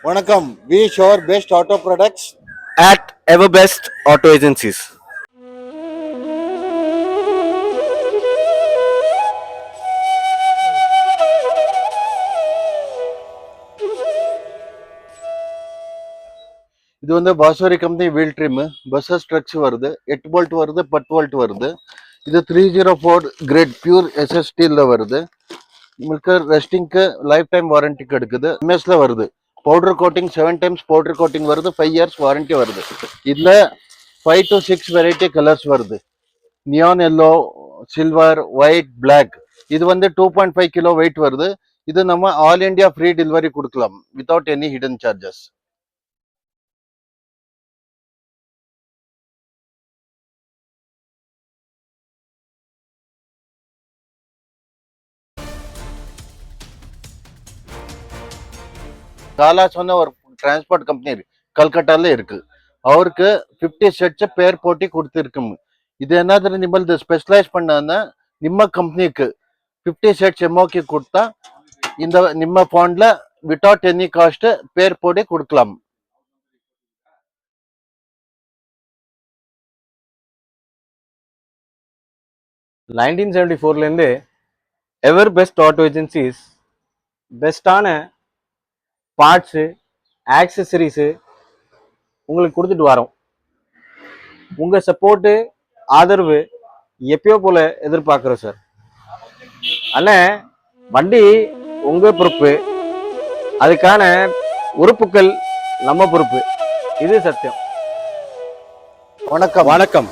Vanakkam, we show our best auto products. at Everbest Auto Agencies. இது வந்து பாஸ்வரி company wheel trim buses trucks வருது 8 bolt வருது 10 volt வருது. இது 304 கிரேட் பியூர் எஸ்எஸ் ஸ்டீல்ல வருது. உங்களுக்கு ரெஸ்டிங்க்கு லைஃப் டைம் வாரண்டி கிடைக்குது. எம்எஸ்ல வருது. Powder coating 7 times powder coating வருது. 5 இயர்ஸ் வாரண்டி வருது. இதுல 5 to 6 வெரைட்டி கலர்ஸ் வருது. Neon yellow, silver, white, black. இது வந்து 2.5 கிலோ வெயிட் வருது. இது நம்ம ஆல் இந்தியா ஃப்ரீ டெலிவரி கொடுக்கலாம் வித்தவுட் எனி ஹிடன் சார்ஜஸ். காலா சொன்ன ஒரு டிரான்ஸ்போர்ட் கம்பெனி கல்கட்டால இருக்கு. அவருக்கு 50 செட்ஸ் பேர் போட்டி கொடுத்துருக்கும். இது என்னது நிம்மல்து ஸ்பெஷலைஸ் பண்ணா ನಿಮ್ಮ ಕಂಪ್ನಿಗೆ 50 ಸೆಟ್ಸ್ ಎಮೋಕಿ ಕೊಡ್ತಾ இந்த ನಿಮ್ಮ ಫಾಂಡ್ல ವಿತೌಟ್ ಎನಿ ಕಾಸ್ಟ್ பேர் போட்டு கொடுக்கலாம். 1974 எவர் பெஸ்ட் ஆட்டோ ஏஜென்சிஸ் பெஸ்டான பார்ட்ஸு ஆக்சசரிஸு உங்களுக்கு கொடுத்துட்டு வரோம். உங்கள் சப்போர்ட்டு ஆதரவு எப்பயோ போல் எதிர்பார்க்குறோம் சார். அண்ணே, வண்டி உங்கள் பொறுப்பு, அதுக்கான உறுப்புகள் நம்ம பொறுப்பு. இது சத்தியம். வணக்கம். வணக்கம்.